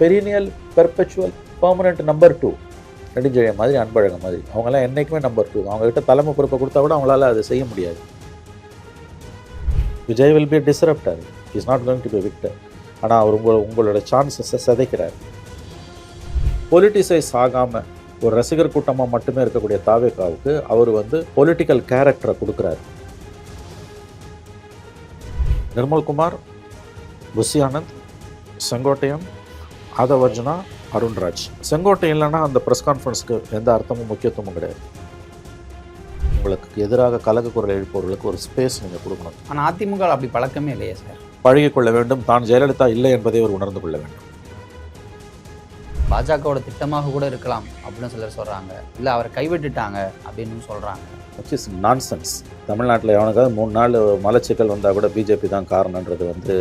Perineal perpetual permanent number 2 Nedunchezhiyan மாதிரி அன்பழகன் மாதிரி அவங்களாம் என்றைக்குமே நம்பர் 2. அவங்ககிட்ட தலைமை பொறுப்பை கொடுத்தா கூட அவங்களால அதை செய்ய முடியாது. Vijay will be disruptor, is not going to be victor. ஆனால் அவர் உங்களோட சான்சஸை சிதைக்கிறார். பொலிட்டிசைஸ் ஆகாமல் ஒரு ரசிகர் கூட்டமாக மட்டுமே இருக்கக்கூடிய தாவேகாவுக்கு அவர் பொலிட்டிக்கல் கேரக்டரை கொடுக்குறாரு. நிர்மல்குமார், புஷி ஆனந்த், செங்கோட்டையன், ஆதவர்ஜுனா, அருண்ராஜ். செங்கோட்டையன் இல்லைன்னா அந்த ப்ரெஸ் கான்ஃபரன்ஸ்க்கு எந்த அர்த்தமும் முக்கியத்துவமும் கிடையாது. உங்களுக்கு எதிராக கலக குரல் எழுப்பவர்களுக்கு ஒரு ஸ்பேஸ் நீங்கள் கொடுக்கணும். ஆனால் அதிமுக அப்படி பழக்கமே இல்லையே சார். பழகிக்கொள்ள வேண்டும். தான் ஜெயலலிதா இல்லை என்பதை அவர் உணர்ந்து கொள்ள வேண்டும். பாஜகவோட திட்டமாக கூட இருக்கலாம் அப்படின்னு சிலர் சொல்கிறாங்க. இல்லை அவரை கைவிட்டுட்டாங்க அப்படின்னு சொல்கிறாங்க. Which is nonsense. தமிழ்நாட்டில் எவனுக்காவது 3 நாள் மலச்சிக்கல் வந்தால் கூட பிஜேபி தான் காரணன்றது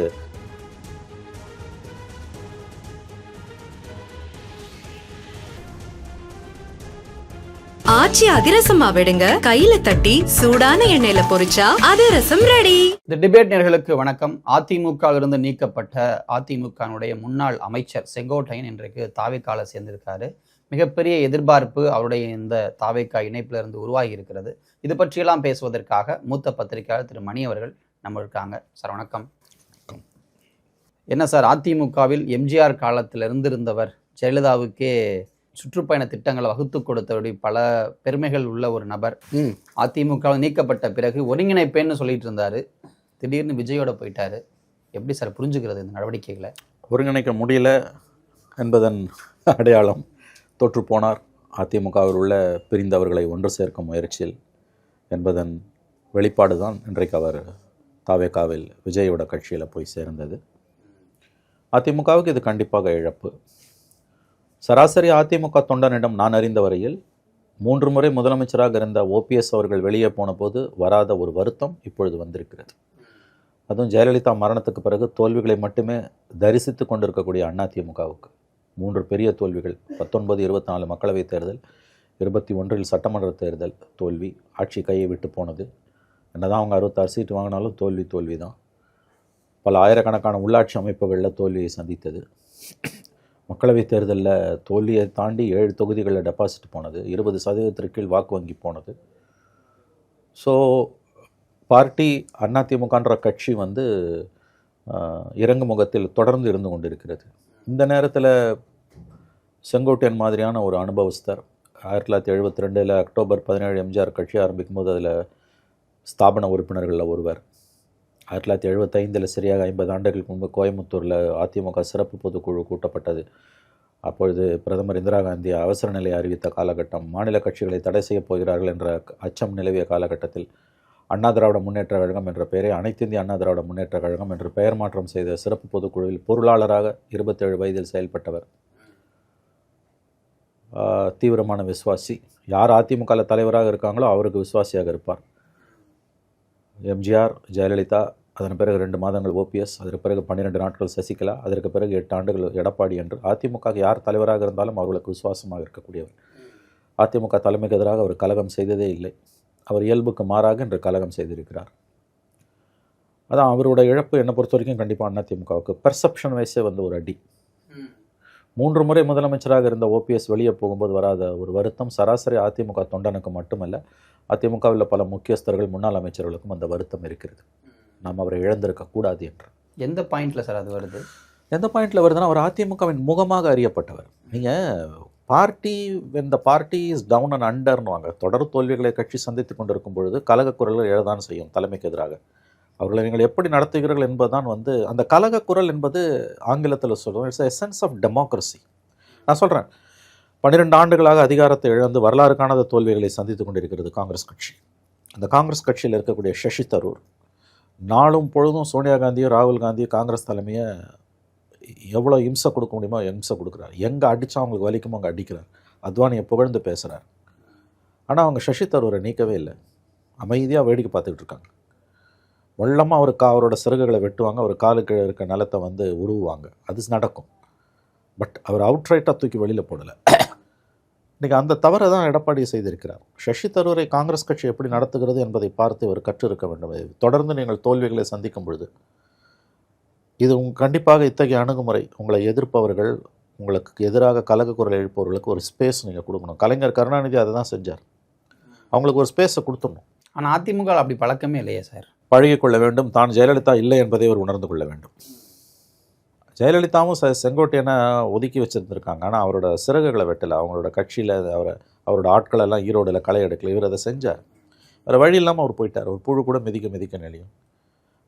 ஆச்சி அதிரசமா விடுங்க, கையில தட்டி சூடான எண்ணெயில பொரிச்சா அதிரசம் ரெடி. இந்த டிபேட் நேயர்களுக்கு வணக்கம். அதிமுகவிலிருந்து நீக்கப்பட்ட அதிமுகனுடைய முன்னாள் அமைச்சர் செங்கோட்டையன் இன்றைக்கு தாவேகால சேர்ந்திருக்காரு. மிகப்பெரிய எதிர்பார்ப்பு அவருடைய இந்த தாவேகா இணைப்புல இருந்து உருவாகி இருக்கிறது. இது பற்றியெல்லாம் பேசுவதற்காக மூத்த பத்திரிகையாளர் திரு மணி அவர்கள் நம்ம இருக்காங்க. சார் வணக்கம். என்ன சார், அதிமுகவில் எம்ஜிஆர் காலத்தில் இருந்திருந்தவர், ஜெயலலிதாவுக்கே சுற்றுப்பயண திட்டங்களை வகுத்து கொடுத்தபடி பல பெருமைகள் உள்ள ஒரு நபர். அதிமுகவில் நீக்கப்பட்ட பிறகு ஒருங்கிணைப்பேன்னு சொல்லிட்டு இருந்தாரு. திடீர்னு விஜயோட போயிட்டாரு. எப்படி சார் புரிஞ்சுக்கிறது இந்த நடவடிக்கைகளை? ஒருங்கிணைக்க முடியல என்பதன் அடையாளம் தோற்று போனார். அதிமுகவில் உள்ள பிரிந்தவர்களை ஒன்று சேர்க்கும் முயற்சியில் என்பதன் வெளிப்பாடு தான் இன்றைக்கு அவர் தாவேகாவில் விஜயோட கட்சியில் போய் சேர்ந்தது. அதிமுகவுக்கு இது கண்டிப்பாக இழப்பு. சராசரி அதிமுக தொண்டனிடம் நான் அறிந்த வரையில் 3 முறை முதலமைச்சராக இருந்த ஓபிஎஸ் அவர்கள் வெளியே போன போது வராத ஒரு வருத்தம் இப்பொழுது வந்திருக்கிறது. அதுவும் ஜெயலலிதா மரணத்துக்கு பிறகு தோல்விகளை மட்டுமே தரிசித்து கொண்டிருக்கக்கூடிய அதிமுகவுக்கு 3 பெரிய தோல்விகள். 19, 24 மக்களவைத் தேர்தல், 21 சட்டமன்ற தேர்தல் தோல்வி, ஆட்சி கையை விட்டு போனது. என்னதான் அவங்க 66 சீட்டு வாங்கினாலும் தோல்வி தான். பல ஆயிரக்கணக்கான உள்ளாட்சி அமைப்புகளில் தோல்வியை சந்தித்தது. மக்களவைத் தேர்தலில் தோல்வியை தாண்டி 7 தொகுதிகளில் டெபாசிட் போனது, 20% கீழ் வாக்கு வங்கி போனது. ஸோ பார்ட்டி அதிமுகன்ற கட்சி இறங்கு முகத்தில் தொடர்ந்து இருந்து கொண்டிருக்கிறது. இந்த நேரத்தில் செங்கோட்டையன் மாதிரியான ஒரு அனுபவஸ்தர் 1972 அக்டோபர் 17 எம்ஜிஆர் கட்சி ஆரம்பிக்கும் போது அதில் ஸ்தாபன உறுப்பினர்களில் ஒருவர். 1975 சரியாக 50 ஆண்டுகளுக்கு முன்பு கோயம்புத்தூரில் அதிமுக சிறப்பு பொதுக்குழு கூட்டப்பட்டது. அப்பொழுது பிரதமர் இந்திரா காந்தி அவசர நிலை அறிவித்த காலகட்டம், மாநில கட்சிகளை தடை செய்யப் போகிறார்கள் என்ற அச்சம் நிலவிய காலகட்டத்தில் அண்ணா திராவிட முன்னேற்ற கழகம் என்ற பெயரை அனைத்திந்திய அண்ணா திராவிட முன்னேற்ற கழகம் என்று பெயர் மாற்றம் செய்த சிறப்பு பொதுக்குழுவில் பொருளாளராக 27 வயதில் செயல்பட்டவர். தீவிரமான விசுவாசி. யார் அதிமுக தலைவராக இருக்காங்களோ அவருக்கு விசுவாசியாக இருப்பார். எம்ஜிஆர், ஜெயலலிதா, அதன் பிறகு 2 மாதங்கள் ஓபிஎஸ், அதற்கு பிறகு 12 நாட்கள் சசிகலா, அதற்கு பிறகு 8 ஆண்டுகள் எடப்பாடி என்று அதிமுக யார் தலைவராக இருந்தாலும் அவர்களுக்கு விசுவாசமாக இருக்கக்கூடியவர். அதிமுக தலைமைக்கு எதிராக அவர் கலகம் செய்ததே இல்லை. அவர் இயல்புக்கு மாறாக இன்று கலகம் செய்திருக்கிறார். அதான் அவரோட இழப்பு என்னை பொறுத்த வரைக்கும் கண்டிப்பாக அதிமுகவுக்கு பெர்செப்ஷன் வைஸே ஒரு அடி. 3 முறை முதலமைச்சராக இருந்த ஓபிஎஸ் வெளியே போகும்போது வராத ஒரு வருத்தம் சராசரி அதிமுக தொண்டனுக்கு மட்டுமல்ல, அதிமுகவில் பல முக்கியஸ்தர்கள், முன்னாள் அமைச்சர்களுக்கும் அந்த வருத்தம் இருக்கிறது. நாம் அவரை இழந்திருக்கக்கூடாது என்று. எந்த பாயிண்டில் சார் அது வருது? எந்த பாயிண்டில் வருதுன்னா, அவர் அதிமுகவின் முகமாக அறியப்பட்டவர். நீங்கள் பார்ட்டி இஸ் டவுன் அண்ட் அண்டர்னுவாங்க. தொடர் தோல்விகளை கட்சி சந்தித்து கொண்டிருக்கும் பொழுது கலக குரல்கள் எழதான் செய்யும் தலைமைக்கு எதிராக. அவர்களை நீங்கள் எப்படி நடத்துகிறீர்கள் என்பதுதான் அந்த கலக குரல் என்பது ஆங்கிலத்தில் சொல்லுவோம், இட்ஸ் எசன்ஸ் ஆஃப் டெமோக்ரஸி. நான் சொல்கிறேன், 12 ஆண்டுகளாக அதிகாரத்தை இழந்து வரலாறு காணாத தோல்விகளை சந்தித்து கொண்டிருக்கிறது காங்கிரஸ் கட்சி. அந்த காங்கிரஸ் கட்சியில் இருக்கக்கூடிய சசி தரூர் நாளும் பொழுதும் சோனியா காந்தியும் ராகுல் காந்தியும் காங்கிரஸ் தலைமையை எவ்வளோ இம்சை கொடுக்க முடியுமோ இம்சை கொடுக்குறாரு. எங்கே அடித்தா அவங்களுக்கு வலிக்குமோ அங்கே அடிக்கிறார். அத்வானியை புகழ்ந்து பேசுகிறார். ஆனால் அவங்க சசி தரூரை நீக்கவே இல்லை. அமைதியாக வேடிக்கை பார்த்துக்கிட்டு இருக்காங்க. வெள்ளமாக அவரோட சிறகுகளை வெட்டுவாங்க, அவர் காலுக்கு இருக்க நிலத்தை உருவுவாங்க. அது நடக்கும். பட் அவர் அவுட்ரைட்டாக தூக்கி வெளியில் போடலை. இன்றைக்கி அந்த தவறை தான் எடப்பாடி செய்திருக்கிறார். சசி தரூரை காங்கிரஸ் கட்சி எப்படி நடத்துகிறது என்பதை பார்த்து இவர் கற்றிருக்க வேண்டும். தொடர்ந்து நீங்கள் தோல்விகளை சந்திக்கும் பொழுது இது கண்டிப்பாக இத்தகைய அணுகுமுறை உங்களை எதிர்ப்பவர்கள் உங்களுக்கு எதிராக கலக குரல் எழுப்பவர்களுக்கு ஒரு ஸ்பேஸ் நீங்கள் கொடுக்கணும். கலைஞர் கருணாநிதி அதை தான் செஞ்சார். அவங்களுக்கு ஒரு ஸ்பேஸை கொடுத்துடணும். ஆனால் அதிமுக அப்படி பழக்கமே இல்லையே சார். பழகிக்கொள்ள வேண்டும். தான் ஜெயலலிதா இல்லை என்பதை அவர் உணர்ந்து கொள்ள வேண்டும். ஜெயலலிதாவும் செங்கோட்டையனை ஒதுக்கி வச்சுருந்துருக்காங்க. ஆனால் அவரோட சிறகுகளை வெட்டலை. அவங்களோட கட்சியில் அவரோட ஆட்களெல்லாம் ஈரோடில் களை எடுக்கல. இவர் அதை செஞ்சார். வேறு வழி இல்லாமல் அவர் போயிட்டார். ஒரு புழு கூட மிதிக்க நிலையும்.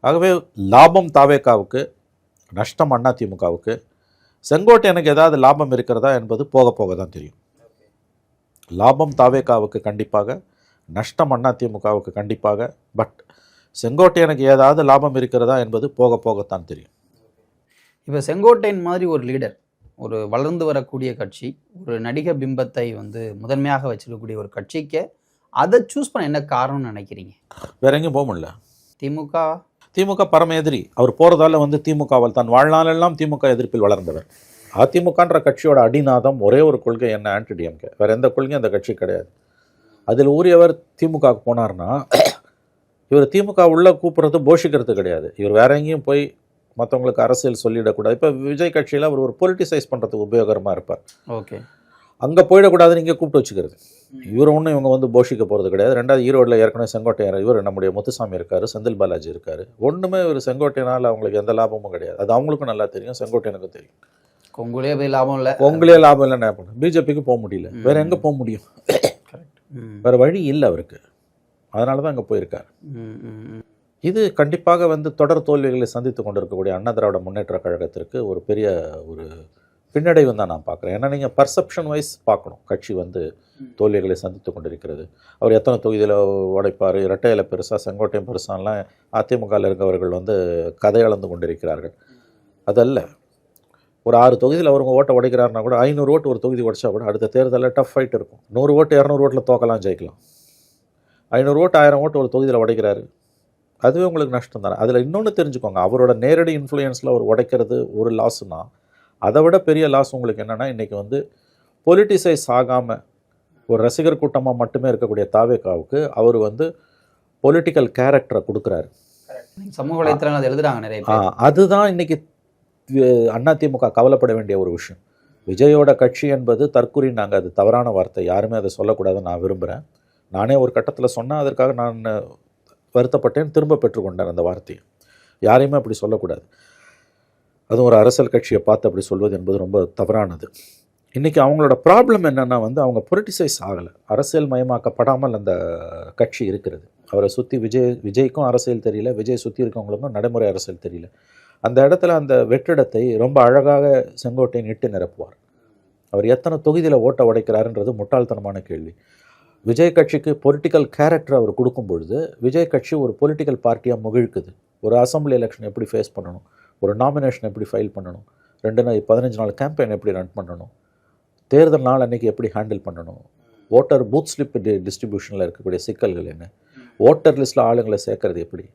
ஆகவே லாபம் தாவேக்காவுக்கு, நஷ்டம் அதிமுகவுக்கு. செங்கோட்டையனுக்கு ஏதாவது லாபம் இருக்கிறதா என்பது போக போக தான் தெரியும். லாபம் தாவேக்காவுக்கு கண்டிப்பாக, நஷ்டம் அதிமுகவுக்கு கண்டிப்பாக. பட் செங்கோட்டையனுக்கு ஏதாவது லாபம் இருக்கிறதா என்பது போக போகத்தான் தெரியும். இப்போ செங்கோட்டையன் மாதிரி ஒரு லீடர், ஒரு வளர்ந்து வரக்கூடிய கட்சி, ஒரு நடிக பிம்பத்தை முதன்மையாக வச்சிருக்கக்கூடிய ஒரு கட்சிக்கு அதை சூஸ் பண்ண என்ன காரணம்னு நினைக்கிறீங்க? வேற எங்கேயும் போக முடியல. திமுக பரம எதிரி. அவர் போகிறதால திமுகவால் தான் வாழ்நாளெல்லாம் திமுக எதிர்ப்பில் வளர்ந்தவர். அதிமுகன்ற கட்சியோட அடிநாதம் ஒரே ஒரு கொள்கை, என்ன? Anti DMK. வேறு எந்த கொள்கையும் அந்த கட்சி கிடையாது. அதில் ஊறியவர் திமுகவுக்கு போனார்னா இவர் திமுக உள்ளே கூப்பிட்றது போஷிக்கிறது கிடையாது. இவர் வேற எங்கேயும் போய் மற்றவங்களுக்கு அரசியல் சொல்லிடக்கூடாது. இப்போ விஜய் கட்சியில் அவர் ஒரு பொலிட்டிசைஸ் பண்ணுறதுக்கு உபயோகரமாக இருப்பார். ஓகே, அங்கே போயிடக்கூடாதுன்னு இங்கே கூப்பிட்டு வச்சுக்கிறது. இவர் ஒன்றும் இவங்க போஷிக்க போகிறது கிடையாது. ரெண்டாவது, ஈரோடில் ஏற்கனவே செங்கோட்டையர், இவர் நம்முடைய முத்துசாமி இருக்கார், செந்தில் பாலாஜி இருக்கார். ஒன்றுமே இவர் செங்கோட்டையனால் அவங்களுக்கு எந்த லாபமும் கிடையாது. அது அவங்களுக்கும் நல்லா தெரியும், செங்கோட்டையனுக்கும் தெரியும். கொங்குலே போய் லாபம் இல்லை, கொங்குலே லாபம் இல்லை. என்ன பண்ண? பிஜேபிக்கு போக முடியல. வேறு எங்கே போக முடியும்? வேறு வழி இல்லை அவருக்கு. அதனால தான் அங்கே போயிருக்கார். இது கண்டிப்பாக தொடர் தோல்விகளை சந்தித்து கொண்டிருக்கக்கூடிய அண்ணா திராவிட முன்னேற்ற கழகத்திற்கு ஒரு பெரிய ஒரு பின்னடைவு தான் நான் பார்க்குறேன். ஏன்னா நீங்கள் பர்செப்ஷன் வைஸ் பார்க்கணும். கட்சி தோல்விகளை சந்தித்து கொண்டிருக்கிறது. அவர் எத்தனை தொகுதியில் உடைப்பார், இரட்டையில பெருசாக, செங்கோட்டையும் பெருசாலாம் அதிமுகவில் இருக்கவர்கள் கதை அளந்து கொண்டிருக்கிறார்கள். அதல்ல, ஒரு 6 தொகுதியில் அவருங்க ஓட்டை உடைக்கிறாருன்னா கூட 500 ஓட்டு ஒரு தொகுதி உடைச்சா கூட அடுத்த தேர்தலில் டஃப் ஃபைட் இருக்கும். 100 ஓட்டு 200 ஓட்டில் தோக்கலாம், ஜெயிக்கலாம். 500 ஓட்டு 1000 ஓட்டு ஒரு தொகுதியில் உடைக்கிறாரு, அதுவே உங்களுக்கு நஷ்டம் தானே. அதில் இன்னொன்று தெரிஞ்சுக்கோங்க, அவரோட நேரடி இன்ஃப்ளூயன்ஸில் அவர் உடைக்கிறது ஒரு லாஸுனா, அதை விட பெரிய லாஸ் உங்களுக்கு என்னென்னா, இன்றைக்கி பொலிட்டிசைஸ் ஆகாமல் ஒரு ரசிகர் கூட்டமாக மட்டுமே இருக்கக்கூடிய தாவேக்காவுக்கு அவர் பொலிட்டிக்கல் கேரக்டரை கொடுக்குறாரு. சமூக வலைத்தளங்கள் அதை எழுதுறாங்க நிறைய பேர். அதுதான் இன்றைக்கி அதிமுக கவலைப்பட வேண்டிய ஒரு விஷயம். விஜயோட கட்சி என்பது தற்குறி. நாங்கள் அது தவறான வார்த்தை, யாருமே அதை சொல்லக்கூடாதுன்னு நான் விரும்புகிறேன். நானே ஒரு கட்டத்தில் சொன்னேன், அதற்காக நான் வருத்தப்பட்டேன், திரும்ப பெற்றுக்கொண்டேன் அந்த வார்த்தையை. யாரையுமே அப்படி சொல்லக்கூடாது. அதுவும் ஒரு அரசியல் கட்சியை பார்த்து அப்படி சொல்வது என்பது ரொம்ப தவறானது. இன்றைக்கி அவங்களோட ப்ராப்ளம் என்னென்னா அவங்க பொலிட்டிசைஸ் ஆகலை, அரசியல் மயமாக்கப்படாமல் அந்த கட்சி இருக்கிறது. அவரை சுற்றி விஜய்க்கும் அரசியல் தெரியல, விஜய் சுற்றி இருக்கவங்களுக்கும் நடைமுறை அரசியல் தெரியல. அந்த இடத்துல அந்த வெற்றிடத்தை ரொம்ப அழகாக செங்கோட்டையன் இட்டு நிரப்புவார். அவர் எத்தனை தொகுதியில் ஓட்ட உடைக்கிறாருன்றது முட்டாள்தனமான கேள்வி. விஜய் கட்சிக்கு பொலிட்டிக்கல் கேரக்டர் அவர் கொடுக்கும் பொழுது விஜய் கட்சி ஒரு பொலிட்டிக்கல் பார்ட்டியாக முகிழ்க்குது. ஒரு அசம்பிளி எலெக்ஷன் எப்படி ஃபேஸ் பண்ணணும், ஒரு நாமினேஷன் எப்படி ஃபைல் பண்ணணும், 15 நாள் கேம்பெயின் எப்படி ரன் பண்ணணும், தேர்தல் நாள் அன்றைக்கி எப்படி ஹேண்டில் பண்ணணும், ஓட்டர் பூத் ஸ்லிப் டிஸ்ட்ரிபியூஷனில் இருக்கக்கூடிய சிக்கல்கள் என்ன, ஓட்டர் லிஸ்ட்டில் ஆளுங்களை சேர்க்கறது எப்படி,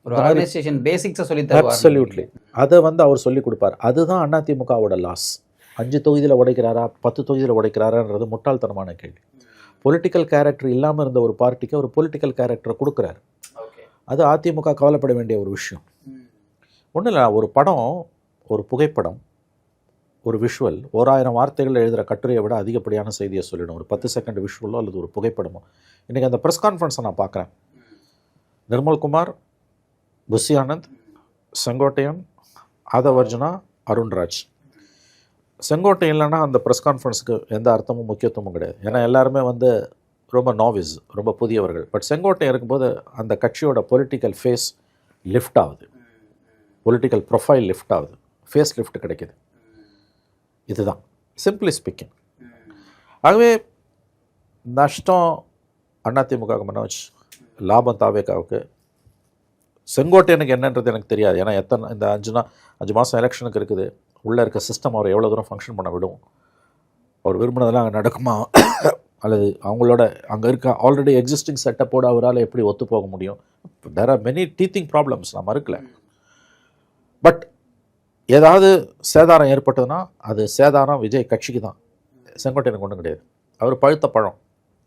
ஒரு ஆர்கனைசேஷன் பேசிக்ஸை சொல்லி அப்சல்யூட்லி அதை அவர் சொல்லிக் கொடுப்பார். அதுதான் அதிமுகவோட லாஸ். 5 தொகுதியில் உடைக்கிறாரா 10 தொகுதியில் உடைக்கிறாரான்றது முட்டாள்தனமான கேள்வி. பொலிட்டிக்கல் கேரக்டர் இல்லாமல் இருந்த ஒரு பார்ட்டிக்கு ஒரு பொலிட்டிக்கல் கேரக்டரை கொடுக்குறாரு. அது அதிமுக கவலைப்பட வேண்டிய ஒரு விஷயம். ஒன்றும் இல்லை, ஒரு படம், ஒரு புகைப்படம், ஒரு விஷுவல் 1000 வார்த்தைகள் எழுதுகிற கட்டுரையை விட அதிகப்படியான செய்தியை சொல்லிடும். ஒரு 10 செகண்ட் விஷுவலோ அல்லது ஒரு புகைப்படமோ. இன்றைக்கி அந்த ப்ரெஸ் கான்ஃபரன்ஸை நான் பார்க்குறேன். நிர்மல்குமார், புஷி ஆனந்த், செங்கோட்டையன், ஆதவர்ஜுனா, அருண்ராஜ். செங்கோட்டையன் இல்லைன்னா அந்த ப்ரெஸ் கான்ஃபரன்ஸுக்கு எந்த அர்த்தமும் முக்கியத்துவமும் கிடையாது. ஏன்னா எல்லாருமே ரொம்ப நாவிஸ், ரொம்ப புதியவர்கள். பட் செங்கோட்டையன் இருக்கும்போது அந்த கட்சியோட பொலிட்டிக்கல் ஃபேஸ் லிஃப்ட் ஆகுது, பொலிட்டிக்கல் ப்ரொஃபைல் லிஃப்ட் ஆகுது, ஃபேஸ் லிஃப்ட் கிடைக்கிது. இதுதான் சிம்பிளி ஸ்பீக்கிங். ஆகவே நஷ்டம் அதிமுக மனோஜ், லாபம் தாவேக்காவுக்கு. செங்கோட்டையனுக்கு என்னன்றது எனக்கு தெரியாது. ஏன்னா இந்த 5 மாதம் எலெக்ஷனுக்கு இருக்குது. உள்ளே இருக்க சிஸ்டம் அவர் எவ்வளோ தூரம் ஃபங்க்ஷன் பண்ண விடும், அவர் விரும்பினதெல்லாம் அங்கே நடக்குமா, அல்லது அவங்களோட அங்கே இருக்க ஆல்ரெடி எக்ஸிஸ்டிங் செட்டப்போடு அவரால் எப்படி ஒத்து போக முடியும். There are many teething problems, நான் மறுக்கல. பட் ஏதாவது சேதாரம் ஏற்பட்டதுன்னா அது சேதாரம் விஜய் கட்சிக்கு தான், செங்கோட்டையனுக்கு ஒன்றும் கிடையாது. அவர் பழுத்த பழம்.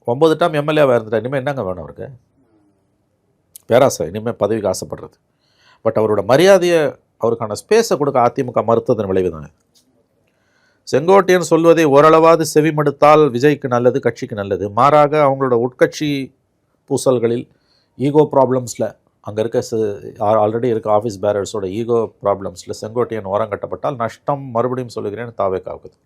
9 டைம் எம்எல்ஏவாக இருந்துட்டார். இனிமேல் என்னங்க வேணும் அவருக்கு? பேராசை, இனிமேல் பதவிக்கு ஆசைப்படுறது. பட் அவரோட மரியாதையை, அவருக்கான ஸ்பேஸை கொடுக்க அதிமுக மறுத்ததன் விளைவு தாங்க. செங்கோட்டையன் சொல்வதை ஓரளவாவது செவிமடுத்தால் விஜய்க்கு நல்லது, கட்சிக்கு நல்லது. மாறாக அவங்களோட உட்கட்சி பூசல்களில் ஈகோ ப்ராப்ளம்ஸில் அங்கே இருக்க ஆல்ரெடி இருக்க ஆஃபீஸ் பேரர்ஸோட ஈகோ ப்ராப்ளம்ஸில் செங்கோட்டையன் ஓரங்கட்டப்பட்டால் நஷ்டம், மறுபடியும் சொல்லுகிறேன், தாவேக்காவுக்கு.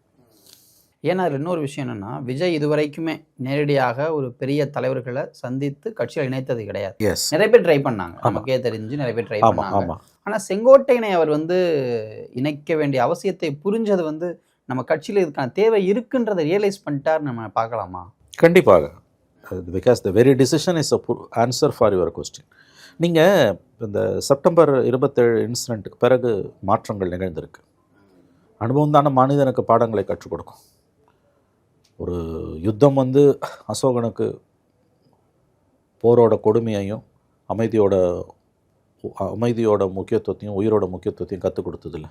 ஏன்னா அதில் இன்னொரு விஷயம் என்னென்னா, விஜய் இதுவரைக்குமே நேரடியாக ஒரு பெரிய தலைவர்களை சந்தித்து கட்சியில் இணைத்தது கிடையாது. நிறைய பேர் ட்ரை பண்ணாங்க, நமக்கே தெரிஞ்சு நிறைய பேர் ட்ரை பண்ணாங்க. ஆனால் செங்கோட்டையனை அவர் இணைக்க வேண்டிய அவசியத்தை புரிஞ்சது நம்ம கட்சியில் இதுக்கான தேவை இருக்குன்றதை ரியலைஸ் பண்ணிட்டார் நம்ம பார்க்கலாமா? கண்டிப்பாக. Because the very decision is a answer for your question. நீங்கள் இந்த செப்டம்பர் 27 இன்சிடெண்ட்டுக்கு பிறகு மாற்றங்கள் நிகழ்ந்திருக்கு. அனுபவம் தானே மனிதனுக்கு பாடங்களை கற்றுக் கொடுக்கும். ஒரு யுத்தம் அசோகனுக்கு போரோட கொடுமையையும் அமைதியோட முக்கியத்துவத்தையும் உயிரோட முக்கியத்துவத்தையும் கற்றுக் கொடுத்ததில்லை.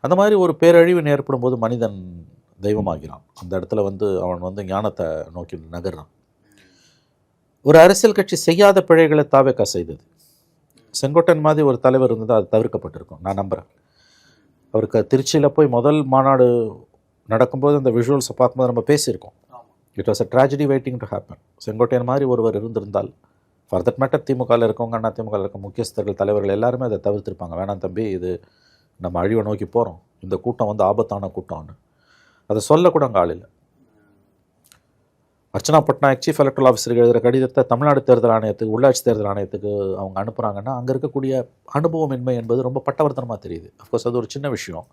அந்த மாதிரி ஒரு பேரழிவு ஏற்படும் போது மனிதன் தெய்வமாகிறான். அந்த இடத்துல அவன் ஞானத்தை நோக்கி நகர்றான். ஒரு அரசியல் கட்சி செய்யாத பிழைகளை தாவேக்கா செய்தது. செங்கோட்டன் மாதிரி ஒரு தலைவர் இருந்தது, அது தவிர்க்கப்பட்டிருக்கும் நான் நம்புகிறேன். அவருக்கு திருச்சியில் போய் முதல் மாநாடு நடக்கும்போது அந்த விஷுவல்ஸை பார்க்கும்போது நம்ம பேசியிருக்கோம். It was a tragedy waiting to happen. Sengottaiyan மாதிரி ஒருவர் இருந்திருந்தால், ஃபார் தட் மேட்டர் திமுகவில் இருக்கவங்க, அண்ணா திமுகவில் இருக்க முக்கியஸ்தர்கள், தலைவர்கள் எல்லாருமே அதை தவிர்த்திருப்பாங்க. வேணாம் தம்பி, இது நம்ம அழிவை நோக்கி போகிறோம், இந்த கூட்டம் ஆபத்தான கூட்டம்னு அதை சொல்லக்கூட அங்கே ஆள் இல்லை. அர்ச்சனா பட்நாயக் சீஃப் எலக்ட்ரல் ஆஃபீஸருக்கு எழுதுகிற கடிதத்தை தமிழ்நாடு தேர்தல் ஆணையத்துக்கு, உள்ளாட்சி தேர்தல் ஆணையத்துக்கு அவங்க அனுப்புகிறாங்கன்னா அங்கே இருக்கக்கூடிய அனுபவமின்மை என்பது ரொம்ப பட்டவர்த்தனமாக தெரியுது. அஃப்கோர்ஸ் அது ஒரு சின்ன விஷயம்.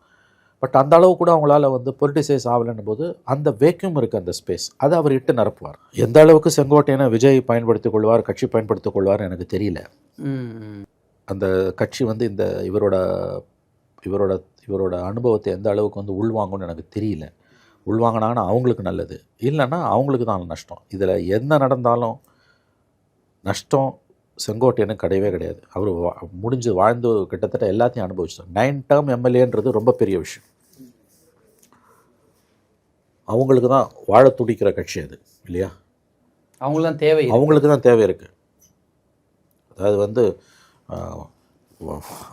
பட் அந்த அளவு கூட அவங்களால பொலிட்டிசைஸ் ஆகலைன்னும் போது அந்த வேக்யூம் இருக்குது, அந்த ஸ்பேஸ், அதை அவர் இட்டு நிரப்புவார். எந்த அளவுக்கு செங்கோட்டையனை விஜய் பயன்படுத்திக் கொள்வார், கட்சி பயன்படுத்திக் கொள்வார் எனக்கு தெரியல. அந்த கட்சி இந்த இவரோட அனுபவத்தை எந்த அளவுக்கு உள்வாங்கும்னு எனக்கு தெரியல. உள்வாங்கினாங்கன்னா அவங்களுக்கு நல்லது, இல்லைன்னா அவங்களுக்கு தான் நஷ்டம். இதில் என்ன நடந்தாலும் நஷ்டம் செங்கோட்டையனுக்கு கிடையவே கிடையாது. அவர் முடிஞ்சு வாழ்ந்து கிட்டத்தட்ட எல்லாத்தையும் அனுபவிச்சிட்டார். 9 டேர்ம் எம்எல்ஏன்றது ரொம்ப பெரிய விஷயம். அவங்களுக்கு தான் வாழ துடிக்கிற கட்சி அது, இல்லையா? அவங்களுக்கு தான் தேவை இருக்குது. அதாவது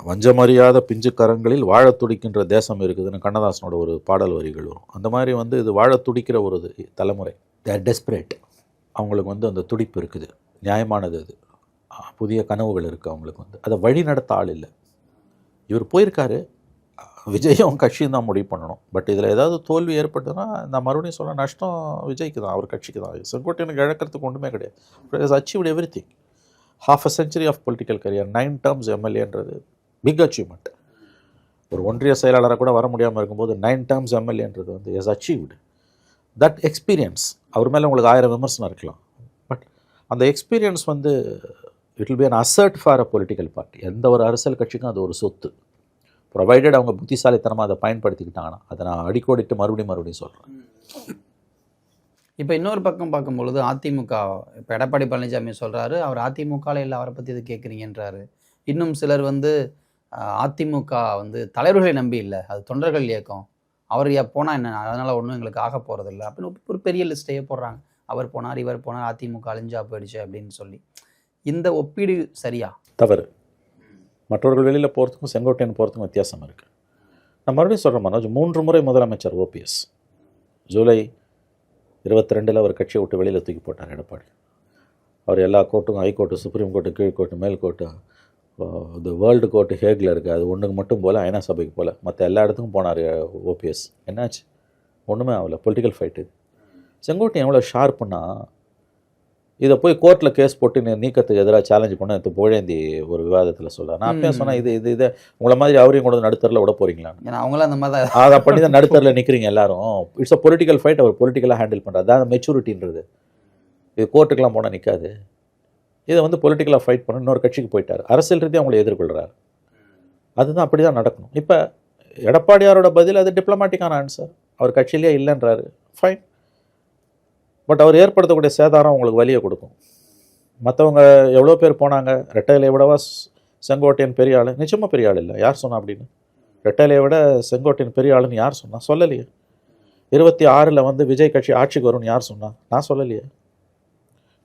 வஞ்சமறியாத பிஞ்சு கரங்களில் வாழ துடிக்கின்ற தேசம் இருக்குதுன்னு கண்ணதாசனோட ஒரு பாடல் வரிகள் வரும். அந்த மாதிரி இது வாழ துடிக்கிற ஒரு தலைமுறை. தேர் டெஸ்பரேட். அவங்களுக்கு அந்த துடிப்பு இருக்குது, நியாயமானது. அது புதிய கனவுகள் இருக்குது அவங்களுக்கு. அதை வழி நடத்த ஆள் இல்லை. இவர் போயிருக்காரு, விஜயும் கட்சியும் தான் முடிவு பண்ணணும். பட் இதில் ஏதாவது தோல்வி ஏற்பட்டதுன்னா நான் மறுபடியும் சொல்ல, நஷ்டம் விஜய்க்கு தான், அவர் கட்சிக்கு தான். செங்கோட்டையனுக்கு இழக்கிறதுக்கு ஒன்றுமே கிடையாது. Achieved everything. half a century of political career, 9 terms எம்எல்ஏன்றது பிக் அச்சீவ்மெண்ட். ஒரு ஒன்றிய செயலாளராக கூட வர முடியாமல் இருக்கும்போது 9 terms எம்எல்ஏன்றது இஸ் அச்சீவ்டு. தட் எக்ஸ்பீரியன்ஸ், அவர் மேலே உங்களுக்கு 1000 விமர்சனம் இருக்கலாம். பட் அந்த experience it will be an asset for a political party. எந்த ஒரு அரசியல் கட்சிக்கும் அது ஒரு சொத்து, ப்ரொவைடட் அவங்க புத்திசாலித்தனமாக அதை பயன்படுத்திக்கிட்டாங்கன்னா. அதை நான் அடிக்கோடிட்டு மறுபடியும் சொல்கிறேன். இப்போ இன்னொரு பக்கம் பார்க்கும்பொழுது அதிமுக, இப்போ எடப்பாடி பழனிசாமி சொல்கிறாரு, அவர் அதிமுகவில் இல்லை, அவரை பற்றி இது கேட்குறீங்கன்றாரு. இன்னும் சிலர் அதிமுக தலைவர்களை நம்பி இல்லை, அது தொண்டர்கள் இயக்கம், அவர் போனால் என்ன, அதனால் ஒன்றும் எங்களுக்கு ஆக போகிறதில்ல அப்படின்னு ஒரு பெரிய லிஸ்ட்டையே போடுறாங்க. அவர் போனார், இவர் போனார், அதிமுக அழிஞ்சா போயிடுச்சு அப்படின்னு சொல்லி. இந்த ஒப்பீடு சரியா? தவறு. மற்றவர்கள் வெளியில் போகிறதுக்கும் செங்கோட்டையன் போகிறதுக்கும் வித்தியாசம் இருக்குது. நான் மறுபடியும் சொல்கிறேன் மனோஜ், 3 முறை முதலமைச்சர் OPS. ஜூலை 22 அவர் கட்சியை விட்டு வெளியில் தூக்கி போட்டார் எடப்பாடி. அவர் எல்லா கோர்ட்டுக்கும், ஹைகோர்ட்டு, சுப்ரீம் கோர்ட்டு, கீழ்கோர்ட்டு, மேல் கோர்ட்டு, இந்த வேர்ல்டு கோர்ட்டு ஹேகில் இருக்குது, அது ஒன்றுக்கு மட்டும் போல், ஐநா சபைக்கு போல், மற்ற எல்லா இடத்துக்கும் போனார் OPS. என்னாச்சு? ஒன்றுமே ஆகலை. Political fight. செங்கோட்டையன் எவ்வளோ ஷார்ப்புன்னா, இதை போய் கோர்ட்டில் கேஸ் போட்டு நீக்கத்துக்கு எதிராக சேலஞ்ச் பண்ண இது புகழேந்தி ஒரு விவாதத்தில் சொல்கிறார். நான் அப்பயே சொன்னேன், இதை உங்களை மாதிரி அவரையும் கொண்டு நடுத்தரில் விட போகிறீங்களான்னு. ஏன்னா அவங்களும் அந்த மாதிரி அதை பண்ணி தான் நடுத்தரில் நிற்கிறீங்க எல்லாரும். It's a political fight. அவர் பொலிட்டிக்கலாக ஹேண்டில் பண்ணுறாரு. அதான் மெச்சூரிட்டின்றது. இது கோர்ட்டுக்கெலாம் போனால் நிற்காது. இதை பொலிட்டிக்கலாக ஃபைட் பண்ண இன்னொரு கட்சிக்கு போயிட்டார். அரசியல் ரீதியாக அவங்களை எதிர்கொள்கிறார். அதுதான் அப்படி தான் நடக்கணும். இப்போ எடப்பாடியாரோட பதில் அது டிப்ளமேட்டிக்கான ஆன்சர். அவர் கட்சியிலேயே இல்லைன்றாரு, ஃபைன். பட் அவர் ஏற்படுத்தக்கூடிய சேதாரம் உங்களுக்கு வலியை கொடுக்கும். மற்றவங்க எவ்வளோ பேர் போனாங்க, ரெட்டையிலை விடவா செங்கோட்டையன் பெரிய ஆள்? நிச்சயமாக பெரிய ஆள் இல்லை. யார் சொன்னா அப்படின்னு? ரெட்டையிலையை விட செங்கோட்டையன் பெரிய ஆளுன்னு யார் சொன்னா? சொல்லலையே. 26 விஜய் கட்சி ஆட்சிக்கு வரும்னு யார் சொன்னா? நான் சொல்லலையே.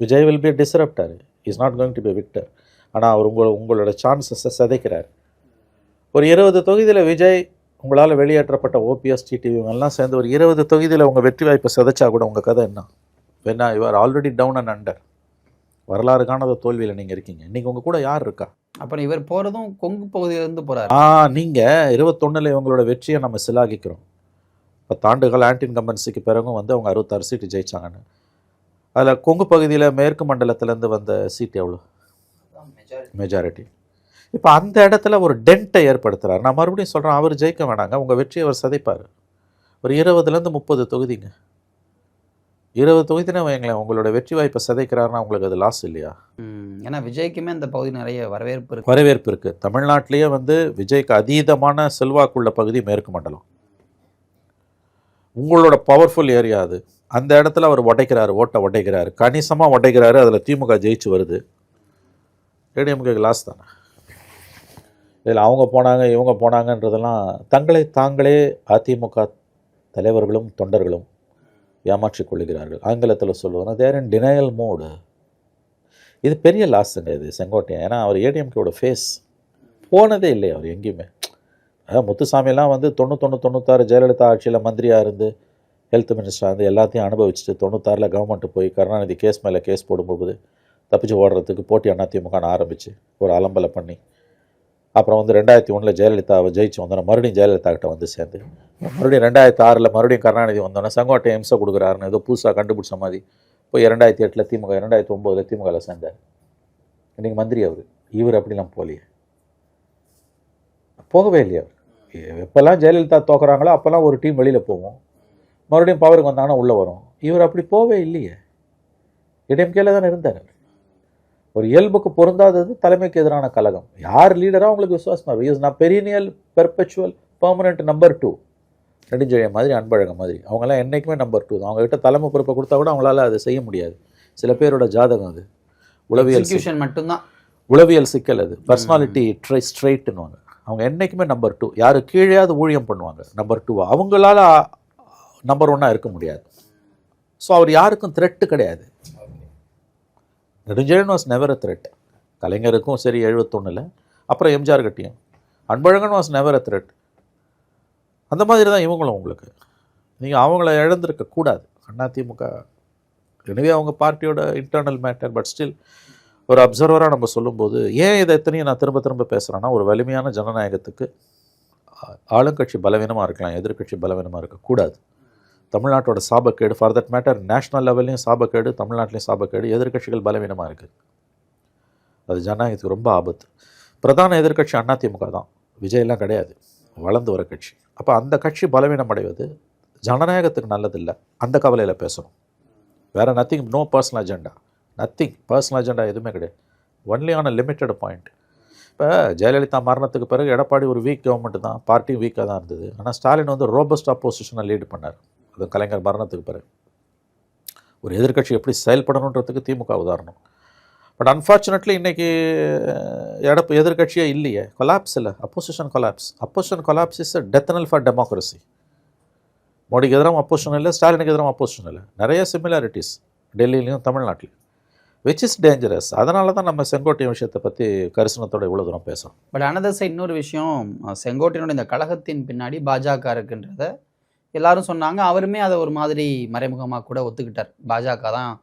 Vijay will be disruptor, is not going to be victor. ஆனால் அவர் உங்களோட சான்சஸை சிதைக்கிறார். ஒரு 20 தொகுதியில் விஜய் உங்களால் வெளியேற்றப்பட்ட ஓபிஎஸ் டிடிவி எல்லாம் சேர்ந்து ஒரு 20 தொகுதியில் உங்கள் வெற்றி வாய்ப்பை சிதைச்சா கூட உங்கள் கதை என்ன? வேணா you are already down and under. வரலாறு காணாத தோல்வியில் நீங்கள் இருக்கீங்க. இன்றைக்கி உங்கள் கூட யார் இருக்கா? அப்புறம் இவர் போகிறதும் கொங்கு பகுதியிலேருந்து போகிறார். நீங்கள் 21 இவங்களோட வெற்றியை நம்ம சிலாகிக்கிறோம். 10 ஆண்டுகள் ஆன்டி இன்கம்பன்சிக்கு பிறகும் வந்து அவங்க 66 சீட்டு ஜெயிச்சாங்கன்னு. அதில் கொங்கு பகுதியில் மேற்கு மண்டலத்திலேருந்து வந்த சீட் எவ்வளோ? மெஜாரிட்டி. இப்போ அந்த இடத்துல ஒரு டென்ட்டை ஏற்படுத்துகிறார். நான் மறுபடியும் சொல்கிறேன், அவர் ஜெயிக்க வேணாங்க, உங்கள் வெற்றியை அவர் சதைப்பார். ஒரு 20லேருந்து 30 தொகுதிங்க, 20 தொகுதினா வைங்களேன், உங்களோட வெற்றி வாய்ப்பை சதைக்கிறாருன்னா உங்களுக்கு அது லாஸ் இல்லையா? ஏன்னா விஜய்க்குமே அந்த பகுதி நிறைய வரவேற்பு இருக்குது. தமிழ்நாட்டிலேயே வந்து விஜய்க்கு அதீதமான செல்வாக்குள்ள பகுதி மேற்கு மண்டலம். உங்களோட பவர்ஃபுல் ஏரியா அது. அந்த இடத்துல அவர் ஓட்டை உடைக்கிறாரு, கணிசமாக உடைக்கிறாரு. அதில் திமுக ஜெயிச்சு வருது. ஏடிஎம்கேக்கு லாஸ் தானே. இதில் அவங்க போனாங்க இவங்க போனாங்கன்றதெல்லாம் தாங்களே அதிமுக தலைவர்களும் தொண்டர்களும் ஏமாற்றிக் கொள்ளுகிறார்கள். ஆங்கிலத்தில் சொல்லுவாங்க தேர் இன் டினையல் மோடு. இது பெரிய லாஸுங்க இது செங்கோட்டையன். ஏன்னா அவர் ஏடிஎம்கேவோட ஃபேஸ் போனதே இல்லை அவர் எங்கேயுமே. முத்துசாமியெல்லாம் வந்து 96 ஜெயலலிதா ஆட்சியில் மந்திரியாக இருந்து ஹெல்த் மினிஸ்டராக இருந்து எல்லாத்தையும் அனுபவிச்சுட்டு 96 கவர்மெண்ட்டு போய் கருணாநிதி கேஸ் மேலே கேஸ் போடும்போது தப்பிச்சு ஓடுறதுக்கு போட்டி அதிமுகன்னு ஆரம்பித்து ஒரு அலம்பலை பண்ணி அப்புறம் வந்து 2001 ஜெயலலிதாவை ஜெயிச்சு வந்தோன்னா மறுபடியும் ஜெயலலிதா கிட்ட வந்து சேர்ந்து மறுபடியும் 2006 மறுபடியும் கருணாநிதி வந்தோன்னா செங்கோட்டையன் இம்சை கொடுக்குறாருன்னு ஏதோ புதுசாக கண்டுபிடிச்ச மாதிரி போய் 2008 திமுக 2009 திமுகவில் சேர்ந்தார். இன்றைக்கி மந்திரி இவர் அப்படிலாம் போகவே இல்லையா? எப்போல்லாம் ஜெயலலிதா தோக்குறாங்களோ அப்போல்லாம் ஒரு டீம் வெளியில் போவோம், மறுபடியும் பவருக்கு வந்தாங்கன்னா உள்ளே வரும். இவர் அப்படி போவே இல்லையே. ஏடிஎம்கேல தானே இருந்தார். ஒரு இயல்புக்கு பொருந்தாதது தலைமைக்கு எதிரான கலகம். யார் லீடராக உங்களுக்கு விசுவாசமாக இஸ் நான் பெரியனியல் பெர்பெச்சுவல் பெர்மனெண்ட் நம்பர் 2 நெடுஞ்செழியன் மாதிரி அன்பழகன் மாதிரி அவங்களாம் என்றைக்குமே நம்பர் 2 தான். அவங்ககிட்ட தலைமை பொறுப்பை கொடுத்தா கூட அவங்களால அதை செய்ய முடியாது. சில பேரோட ஜாதகம் அது. உளவியல் மட்டும்தான், உளவியல் சிக்கல் அது. பர்சனாலிட்டி ஸ்ட்ரெயிட்னுவாங்க. அவங்க என்றைக்குமே நம்பர் 2. யாரு கீழேயாவது ஊழியம் பண்ணுவாங்க நம்பர் 2. அவங்களால நம்பர் 1 இருக்க முடியாது. ஸோ அவர் யாருக்கும் த்ரெட்டு கிடையாது. Nedunchezhiyan was never a threat. கலைஞருக்கும் சரி 71 அப்புறம் எம்ஜிஆர் கட்டியும். Anbazhagan was never a threat. அந்த மாதிரி தான் இவங்களும். உங்களுக்கு நீங்கள் அவங்கள இழந்திருக்கக்கூடாது. அதிமுக எனவே அவங்க பார்ட்டியோட இன்டர்னல் மேட்டர். பட் ஸ்டில் ஒரு அப்சர்வராக நம்ம சொல்லும்போது ஏன் இதை எத்தனையும் நான் திரும்ப பேசுகிறேன்னா, ஒரு வலிமையான ஜனநாயகத்துக்கு ஆளுங்கட்சி பலவீனமாக இருக்கலாம், எதிர்கட்சி பலவீனமாக இருக்கக்கூடாது. தமிழ்நாட்டோட சாபக்கேடு, ஃபார் தட் மேட்டர் நேஷ்னல் லெவல்லையும் சாபக்கேடு, தமிழ்நாட்டிலையும் சாபக்கேடு. எதிர்கட்சிகள் பலவீனமாக இருக்குது. அது ஜனநாயகத்துக்கு ரொம்ப ஆபத்து. பிரதான எதிர்கட்சி அதிமுக தான், விஜயெல்லாம் கிடையாது, வளர்ந்து வர கட்சி. அப்போ அந்த கட்சி பலவீனம் அடைவது ஜனநாயகத்துக்கு நல்லதில்லை. அந்த கவலையில் பேசணும். வேறு nothing, no personal agenda, nothing personal agenda எதுவுமே கிடையாது. Only on a limited point. இப்போ ஜெயலலிதா மரணத்துக்கு பிறகு எடப்பாடி ஒரு வீக் கவர்மெண்ட் தான், பார்ட்டியும் வீக்காக தான் இருந்தது. ஆனால் ஸ்டாலின் வந்து ரோபஸ்ட் அப்போசிஷனை லீடு பண்ணார். அது கலைஞர் மரணத்துக்கு பிறகு ஒரு எதிர்கட்சி எப்படி செயல்படணுன்றதுக்கு திமுக உதாரணம். பட் அன்ஃபார்ச்சுனேட்லி இன்றைக்கி எதிர்கட்சியே இல்லையே. கொலாப்ஸ் இல்லை, opposition collapse. Opposition collapse is a death knell for democracy. மோடிக்கு எதிராக அப்போசிஷன் இல்லை, ஸ்டாலினுக்கு எதிராக அப்போசிஷன் இல்லை. நிறைய சிமிலாரிட்டிஸ் டெல்லியிலையும் தமிழ்நாட்டிலையும், விச் இஸ் டேஞ்சரஸ். அதனால தான் நம்ம செங்கோட்டையன் விஷயத்தை பற்றி கரிசனத்தோடு இவ்வளோ தூரம் பேசுகிறோம். பட் அனதர் சைட் இன்னொரு விஷயம், செங்கோட்டையனோட இந்த கழகத்தின் பின்னாடி பாஜக இருக்குன்றத எல்லாரும் சொன்னாங்க. அவருமே அதை ஒரு மாதிரி மறைமுகமாக கூட ஒத்துக்கிட்டார். பாஜக தான்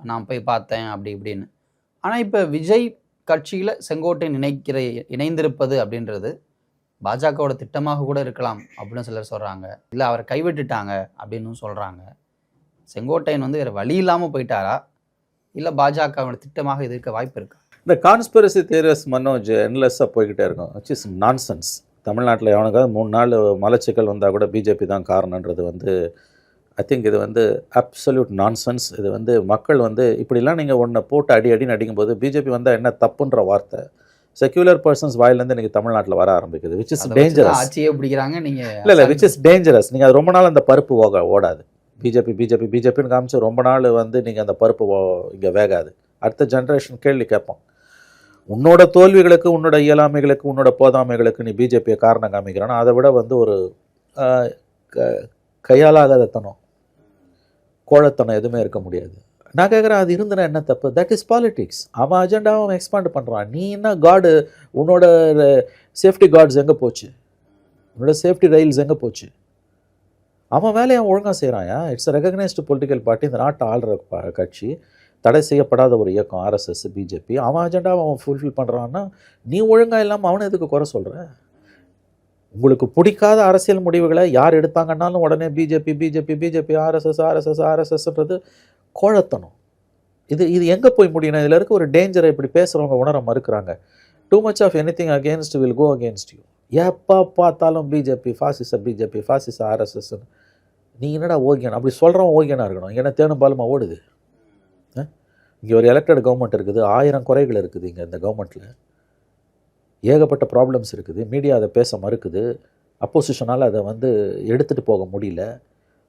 நான் போய் பார்த்தேன் அப்படி இப்படின்னு. ஆனால் இப்போ விஜய் கட்சியில் செங்கோட்டையன் இணைந்திருப்பது அப்படின்றது பாஜகவோட திட்டமாக கூட இருக்கலாம் அப்படின்னு சிலர் சொல்கிறாங்க. இல்லை அவரை கைவிட்டுட்டாங்க அப்படின்னு சொல்கிறாங்க. செங்கோட்டையன் வந்து வேறு வழி இல்லாமல் போயிட்டாரா, இல்லை பாஜகவோட திட்டமாக இது இருக்க வாய்ப்பு இருக்கா? இந்த கான்ஸ்பிரசி தியரிஸ் மனோஜ் என்லெஸ்ஸாக போய்கிட்டே இருக்கும். Which is nonsense. தமிழ்நாட்டில் எவனுக்காவது 3 நாள் மலச்சிக்கல் வந்தால் கூட பிஜேபி தான் காரணன்றது வந்து ஐ திங்க் இது வந்து அப்சல்யூட் நான்சென்ஸ். இது வந்து மக்கள் வந்து இப்படிலாம் நீங்கள் ஒன்றை போட்டு அடின்னு அடிக்கும்போது பிஜேபி வந்தால் என்ன தப்புன்ற வார்த்தை செக்யூலர் பர்சன்ஸ் வாயிலேருந்து இன்றைக்கி தமிழ்நாட்டில் வர ஆரம்பிக்குது. Which is dangerous. ஆட்சியே பிடிக்கிறாங்க நீங்கள். இல்லை விச் இஸ் டேஞ்சரஸ். நீங்கள் அது ரொம்ப நாள் அந்த பருப்பு ஓடாது. பிஜேபின்னு காமிச்சு ரொம்ப நாள் வந்து நீங்கள் அந்த பருப்பு இங்கே வேகாது. அடுத்த ஜென்ரேஷன் கேள்வி கேட்போம். உன்னோட தோல்விகளுக்கு, உன்னோட இயலாமைகளுக்கு, உன்னோட போதாமைகளுக்கு நீ பிஜேபியை காரணம் காமிக்கிறான்னா அதை விட வந்து ஒரு கையாலாகாதத்தனம், கோழத்தனம் எதுவுமே இருக்க முடியாது. நான் கேட்குறேன், அது இருந்தனா என்ன தப்பு? That is politics. அவன் அஜெண்டாவை அவன் எக்ஸ்பாண்ட் பண்ணுறான். நீ என்ன காடு, உன்னோட சேஃப்டி கார்ட்ஸ் எங்கே போச்சு? உன்னோட சேஃப்டி ரயில்ஸ் எங்கே போச்சு? அவன் வேலையை ஒழுங்காக செய்கிறான். இட்ஸ் ரெகக்னைஸ்டு பொலிட்டிக்கல் பார்ட்டி, இந்த நாட்டை ஆள்ற கட்சி, தடை செய்யப்படாத ஒரு இயக்கம் ஆர்எஸ்எஸ் பிஜேபி. அவன் அஜெண்டாவை அவன் ஃபுல்ஃபில் பண்ணுறான்னா நீ ஒழுங்காக இல்லாமல் அவனை எதுக்கு குறை சொல்கிற? உங்களுக்கு பிடிக்காத அரசியல் முடிவுகளை யார் எடுத்தாங்கன்னாலும் உடனே BJP BJP BJP RSS RSS ஆர்எஸ்எஸ்ன்றது கோழத்தனம். இது எங்கே போய் முடியணும்? இதில் இருக்க ஒரு டேஞ்சரை இப்படி பேசுகிறவங்க உணர மறுக்கிறாங்க. Too much of anything against will go against you. எப்போ பார்த்தாலும் பிஜேபி ஃபாசிச ஆர்எஸ்எஸ். நீ என்னடா ஓகியன் அப்படி சொல்கிறவன் ஓகியனாக இருக்கணும். இங்கே என்ன தேனும் பாலுமா ஓடுது? இங்கே ஒரு எலெக்டட் கவர்மெண்ட் இருக்குது, 1000 குறைகள் இருக்குது. இங்கே இந்த கவர்மெண்ட்டில் ஏகப்பட்ட ப்ராப்ளம்ஸ் இருக்குது. மீடியா அதை பேச மறுக்குது. அப்போசிஷனால் அதை எடுத்துகிட்டு போக முடியல.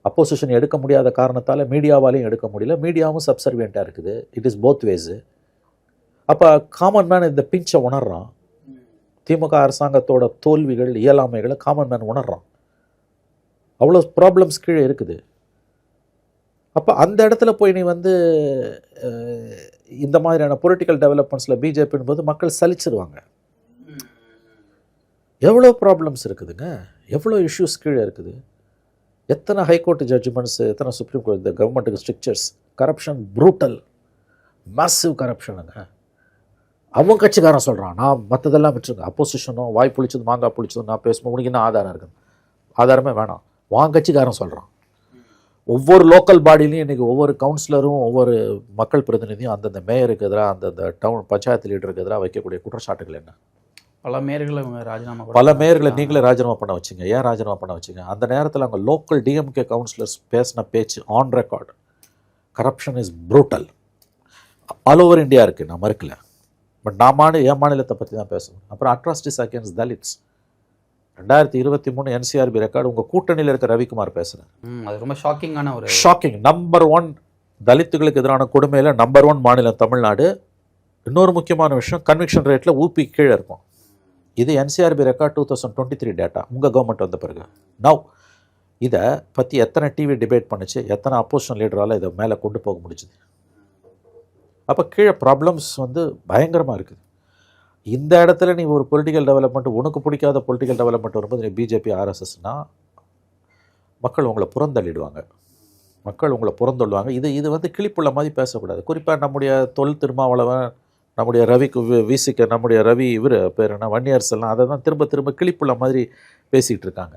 அப்போசிஷன் எடுக்க முடியாத காரணத்தால் மீடியாவாலையும் எடுக்க முடியல. மீடியாவும் சப்சர்வியண்ட்டாக இருக்குது. It is both வேஸு. அப்போ காமன் மேன் இந்த பிஞ்சை உணர்றான். திமுக அரசாங்கத்தோட தோல்விகள் இயலாமைகளை காமன் மேன் உணர்றான். அவ்வளோ ப்ராப்ளம்ஸ் கீழே இருக்குது. அப்போ அந்த இடத்துல போய் நீ இந்த மாதிரியான பொலிட்டிக்கல் டெவலப்மெண்ட்ஸில் பிஜேபின் போது மக்கள் சலிச்சிருவாங்க. எவ்வளோ ப்ராப்ளம்ஸ் இருக்குதுங்க, எவ்வளோ இஷ்யூஸ் கீழே இருக்குது. எத்தனை ஹைகோர்ட் ஜட்ஜ்மெண்ட்ஸ், எத்தனை சுப்ரீம் கோர்ட், இந்த கவர்மெண்ட்டுக்கு ஸ்ட்ரிக்சர்ஸ், கரப்ஷன் ப்ரூட்டல், மேசிவ் கரப்ஷனுங்க. அவன் கட்சிக்காரன் சொல்கிறான் நான் மற்றதெல்லாம் விட்டுருங்க. அப்போசிஷனும் வாய் புளிச்சது மாங்காய் புளிச்சது நான் பேசும்போது உனக்கு என்ன ஆதாரம் இருக்குது? ஆதாரமே வேணாம். வான் கட்சிக்காரன் சொல்கிறான். ஒவ்வொரு லோக்கல் பாடியிலையும் இன்றைக்கி ஒவ்வொரு கவுன்சிலரும் ஒவ்வொரு மக்கள் பிரதிநிதியும் அந்தந்த மேயருக்கு எதிராக அந்தந்த டவுன் பஞ்சாயத்து லீடருக்கு எதிராக வைக்கக்கூடிய குற்றச்சாட்டுகள் என்ன? பல மேயர்களை ராஜினாமா நீங்களே ராஜினாமா பண்ண வச்சிங்க. ஏன் ராஜினாமா பண்ண வச்சிங்க? அந்த நேரத்தில் அவங்க லோக்கல் டிஎம்கே கவுன்சிலர்ஸ் பேசின பேச்சு on record. Corruption is brutal. All over India இருக்குது, நான் மறுக்கல. பட் என் மாநிலத்தை பற்றி தான் பேசணும். அப்புறம் atrocities against Dalits 2023 NCRB record. உங்கள் கூட்டணியில் இருக்க ரவிக்குமார் பேசுகிறேன். அது ரொம்ப ஷாக்கிங்கான ஒரு நம்பர் 1 தலித்துகளுக்கு எதிரான கொடுமையில் நம்பர் 1 மாநிலம் தமிழ்நாடு. இன்னொரு முக்கியமான விஷயம், கன்விக்ஷன் ரேட்டில் ஊபி கீழே இருக்கும். இது என்சிஆர்பி ரெக்கார்ட் 2023 டேட்டா, உங்கள் கவர்மெண்ட் வந்த பிறகு. நவ் இதை பற்றி எத்தனை டிவி டிபேட் பண்ணிச்சு, எத்தனை அப்போசிஷன் லீடரால் இதை மேலே கொண்டு போக முடிச்சுது? அப்போ கீழே ப்ராப்ளம்ஸ் பயங்கரமாக இருக்குது. இந்த இடத்துல நீ ஒரு பொலிட்டிக்கல் டெவலப்மெண்ட், உனக்கு பிடிக்காத பொலிட்டிக்கல் டெவலப்மெண்ட் வரும்போது நீ பிஜேபி ஆர்எஸ்எஸ்னால் மக்கள் உங்களை புறந்தள்ளிடுவாங்க. மக்கள் உங்களை புறந்தள்ளுவாங்க. இது கிளிப்புள்ள மாதிரி பேசக்கூடாது. குறிப்பாக நம்முடைய தொல் திருமாவளவன், நம்முடைய ரவிக்கு விசிக்க, நம்முடைய ரவி இவர் பேர் என்ன வன்னியர்ஸ் எல்லாம் அதை தான் திரும்ப கிளிப்புள்ள மாதிரி பேசிகிட்டு இருக்காங்க.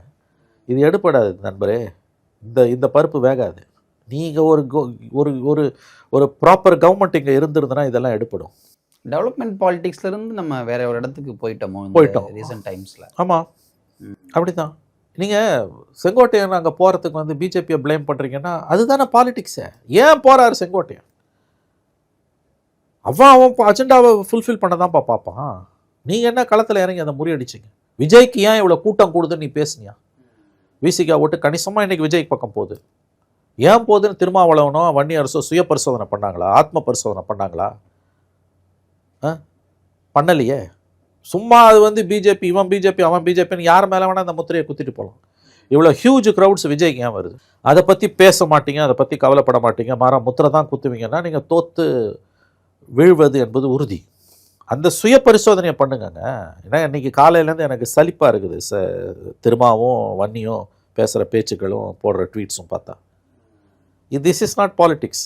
இது எடுப்படாது நண்பரே. இந்த பருப்பு வேகாது. நீங்கள் ஒரு ப்ராப்பர் கவர்மெண்ட் இங்கே இருந்திருந்தனா இதெல்லாம் எடுப்படும். டெவலப்மெண்ட் பாலிடிக்ஸ்லேருந்து நம்ம வேற ஒரு இடத்துக்கு போயிட்டோம் ரீசெண்ட் டைம்ஸில். ஆமாம், அப்படி தான். நீங்கள் செங்கோட்டையன் அங்கே போகிறதுக்கு பிஜேபியை ப்ளேம் பண்ணுறீங்கன்னா அதுதானே பாலிடிக்ஸை. ஏன் போகிறாரு செங்கோட்டையன்? அவன் அஜெண்டாவை ஃபுல்ஃபில் பண்ண தான்ப்பா பார்ப்பான். நீங்கள் என்ன களத்தில் இறங்கி அதை முறியடிச்சிங்க? விஜய்க்கு ஏன் இவ்வளோ கூட்டம் கூடுதுன்னு நீ பேசுனியா? விசிகா ஓட்டு கணிசமாக இன்றைக்கி விஜய்க்கு பக்கம் போகுது. ஏன் போகுதுன்னு திருமாவளவனோ வன்னியரசோ சுய பரிசோதனை பண்ணாங்களா? ஆத்ம பரிசோதனை பண்ணாங்களா? பண்ணலையே. சும்மா அது பிஜேபி, இவன் பிஜேபி, அவன் பிஜேபின்னு யார் மேலே வேணால் அந்த முத்திரையை குத்திட்டு போகலாம். இவ்வளோ ஹியூஜ் க்ரௌட்ஸ் விஜய்க்கு ஏன் வருது? அதை பற்றி பேச மாட்டீங்க, அதை பற்றி கவலைப்பட மாட்டீங்க. மாறா முத்திரை தான் குத்துவீங்கன்னா நீங்கள் தோற்று வீழ்வது என்பது உறுதி. அந்த சுய பரிசோதனையை பண்ணுங்கங்க. ஏன்னா இன்றைக்கி காலையிலேருந்து எனக்கு சலிப்பாக இருக்குது. திருமாவும் வன்னியும் பேசுகிற பேச்சுக்களும் போடுற ட்வீட்ஸும் பார்த்தா. This is not politics.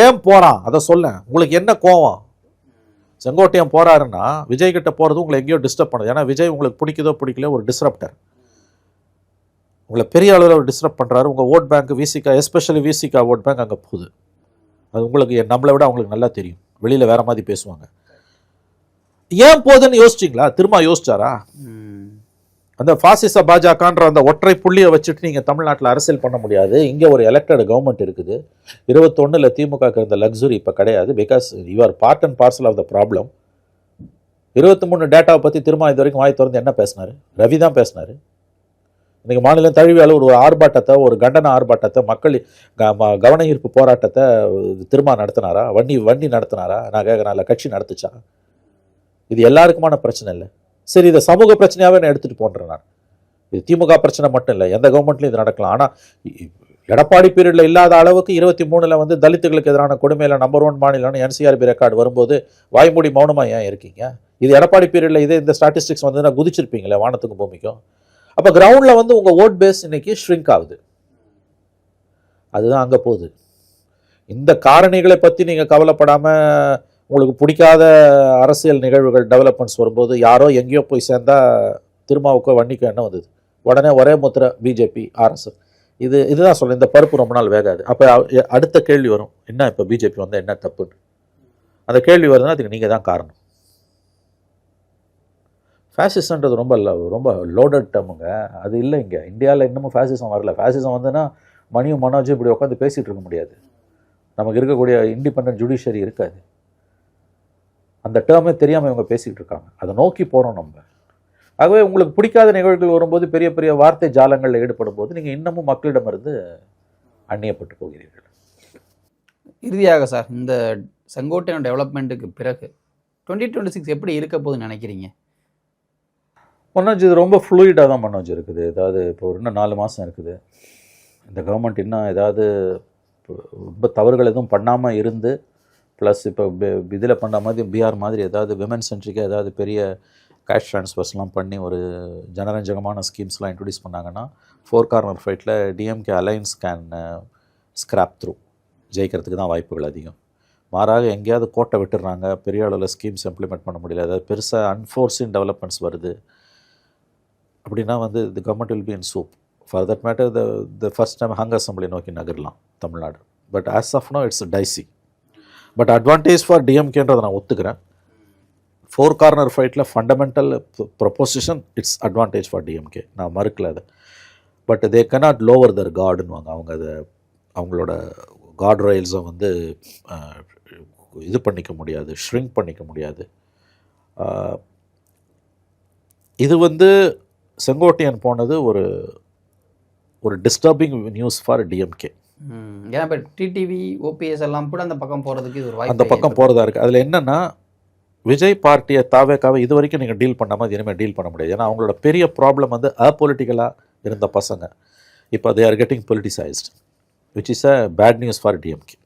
ஏன் போகிறான் அதை சொல்ல. உங்களுக்கு என்ன கோவம்? செங்கோட்டையன் போகிறாருன்னா விஜய் கிட்ட போகிறது உங்களை எங்கேயோ டிஸ்டர்ப் பண்ணுது. ஏன்னா விஜய் உங்களுக்கு பிடிக்குதோ பிடிக்கல ஒரு டிஸ்ரப்டர். உங்களை பெரிய அளவில் ஒரு டிஸ்டர்ப் பண்ணுறாரு. உங்கள் vote bank Visika, especially Visika vote bank அங்கே போகுது. அது உங்களுக்கு நம்மளை விட அவங்களுக்கு நல்லா தெரியும். வெளியில் வேறு மாதிரி பேசுவாங்க. ஏன் போகுதுன்னு யோசிச்சிங்களா? திரும்ப யோசிச்சாரா? அந்த பாசிச பாஜகன்ற அந்த ஒற்றை புள்ளியை வச்சுட்டு நீங்கள் தமிழ்நாட்டில் அரசியல் பண்ண முடியாது. இங்கே ஒரு எலெக்டட் கவர்மெண்ட் இருக்குது. 21 திமுக இருந்த லக்ஸுரி இப்போ கிடையாது. Because you are part and parcel of the problem. 23 டேட்டாவை பற்றி திரும்ப இது வரைக்கும் வாய் திறந்து என்ன பேசினார்? ரவி தான் பேசினார். இன்றைக்கி மாநிலம் தழுவியால் ஒரு ஆர்ப்பாட்டத்தை, ஒரு கண்டன ஆர்ப்பாட்டத்தை, மக்கள் கவன ஈர்ப்பு போராட்டத்தை திரும்ப நடத்தினாரா? வண்டி நடத்தினாரா? நான் கேட்குறேன், கட்சி நடத்துச்சா? இது எல்லாருக்குமான பிரச்சனை இல்லை. சரி, இதை சமூக பிரச்சனையாகவே நான் எடுத்துகிட்டு போன்றேன். நான் இது திமுக பிரச்சனை மட்டும் இல்லை, எந்த கவர்மெண்ட்லையும் இது நடக்கலாம். ஆனால் எடப்பாடி பீரியடில் இல்லாத அளவுக்கு 23 தலித்துகளுக்கு எதிரான கொடுமையில் நம்பர் 1 மாநிலம்னு என்சிஆர்பி ரெக்கார்டு வரும்போது வாய்மூடி மௌனமாக ஏன் இருக்கீங்க? இது எடப்பாடி பீரியடில் இந்த ஸ்டாட்டிஸ்டிக்ஸ் குதிச்சிருப்பீங்களே வானத்துக்கும் பூமிக்கும். அப்போ கிரவுண்டில் வந்து உங்கள் ஓட் பேஸ் இன்னைக்கு ஷ்ரிங்க் ஆகுது. அதுதான் அங்கே போகுது. இந்த காரணிகளை பற்றி நீங்கள் கவலைப்படாமல் உங்களுக்கு பிடிக்காத அரசியல் நிகழ்வுகள் டெவலப்மெண்ட்ஸ் வரும்போது யாரோ எங்கேயோ போய் சேர்ந்தா திருமாவுக்கோ வன்னிக்கோ என்ன வந்தது, உடனே ஒரே முத்திரை பிஜேபி ஆர்எஸ்எஸ். இதுதான் சொல்ல, இந்த பருப்பு ரொம்ப நாள் வேகாது. அப்போ அடுத்த கேள்வி வரும், என்ன இப்போ பிஜேபி வந்தால் என்ன தப்புன்னு. அந்த கேள்வி வருதுன்னா அதுக்கு நீங்கள் தான் காரணம். ஃபேசிசன்றது ரொம்ப ரொம்ப லோடட் டேர்முங்க. அது இல்லை, இங்கே இந்தியாவில் இன்னமும் ஃபேசிசம் வரல. ஃபேசிசம் வந்துன்னா மணியும் மனோஜும் இப்படி உட்காந்து பேசிகிட்டு இருக்க முடியாது. நமக்கு இருக்கக்கூடிய இண்டிபெண்டன்ட் ஜுடிஷியரி இருக்காது. அந்த டேர்மே தெரியாமல் இவங்க பேசிகிட்டு இருக்காங்க. அதை நோக்கி போகிறோம் நம்ம. ஆகவே உங்களுக்கு பிடிக்காத நிகழ்வுகள் வரும்போது, பெரிய பெரிய வார்த்தை ஜாலங்களில் ஈடுபடும் போது நீங்கள் இன்னமும் மக்களிடமிருந்து அந்நியப்பட்டு போகிறீர்கள். இறுதியாக சார், இந்த செங்கோட்டையன் டெவலப்மெண்ட்டுக்கு பிறகு 2026 எப்படி இருக்க போகுதுன்னு நினைக்கிறீங்க? மனோஜ், இது ரொம்ப ஃப்ளூயிடாக தான் மனோஜ் இருக்குது. ஏதாவது இப்போ இன்னும் 4 மாதம் இருக்குது. இந்த கவர்மெண்ட் இன்னும் ஏதாவது ரொம்ப தவறுகள் எதுவும் பண்ணாமல் இருந்து, ப்ளஸ் இப்போ இதில் பண்ண மாதிரி பிஆர் மாதிரி ஏதாவது விமன் சென்ட்ரிக்காக ஏதாவது பெரிய கேஷ் ட்ரான்ஸ்ஃபர்ஸ்லாம் பண்ணி ஒரு ஜனரஞ்சகமான ஸ்கீம்ஸ்லாம் இன்ட்ரடியூஸ் பண்ணாங்கன்னா 4 கார்னர் ஃபைட்டில் DMK alliance can scrape through ஜெயிக்கிறதுக்கு தான் வாய்ப்புகள் அதிகம். மாறாக எங்கேயாவது கோட்டை விட்டுடுறாங்க, பெரிய அளவில் ஸ்கீம்ஸ் இம்ப்ளிமெண்ட் பண்ண முடியல, அதாவது பெருசாக அன்ஃபோர்ஸின் டெவலப்மெண்ட்ஸ் வருது அப்படின்னா வந்து the government will be in soup. For that matter the first time hung assembly நோக்கி நகரலாம் Tamil Nadu. But as of now it's dicey. But advantage for டிஎம்கேன்றதை நான் ஒத்துக்கிறேன். 4 கார்னர் ஃபைட்டில் fundamental proposition it's advantage for DMK, நான் மறுக்கல அதை. But they cannot lower the காடுன்னுவாங்க. அவங்க அதை அவங்களோட காட் ராயல்ஸை வந்து இது பண்ணிக்க முடியாது, ஷ்ரிங்க் பண்ணிக்க முடியாது. இது வந்து செங்கோட்டையன் போனது ஒரு டிஸ்டர்பிங் நியூஸ் ஃபார் டிஎம்கே. ஏன்னா இப்போ டிடிவி ஓபிஎஸ் எல்லாம் கூட அந்த பக்கம் போகிறதுக்கு இது ஒரு வாய்ப்பு, அந்த பக்கம் போகிறதா இருக்குது. அதில் என்னென்னா, விஜய் பார்ட்டியை தாவேக்காவை இது வரைக்கும் நீங்கள் டீல் பண்ணாமல் இனிமேல் டீல் பண்ண முடியாது. ஏன்னா அவங்களோட பெரிய ப்ராப்ளம் வந்து அப்பொலிட்டிக்கலாக இருந்த பசங்க இப்போ they are getting politicized, which is a bad news for DMK.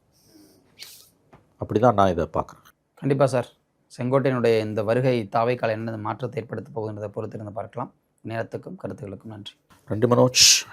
அப்படி தான் நான் இதை பார்க்குறேன். கண்டிப்பாக சார், செங்கோட்டையனுடைய இந்த வருகை தாவேக்கால என்ன மாற்றத்தை ஏற்படுத்த போகுதுன்றதை பொறுத்திருந்து பார்க்கலாம். நேரத்துக்கும் கருத்துக்களுக்கும் நன்றி. நன்றி மனோஜ்.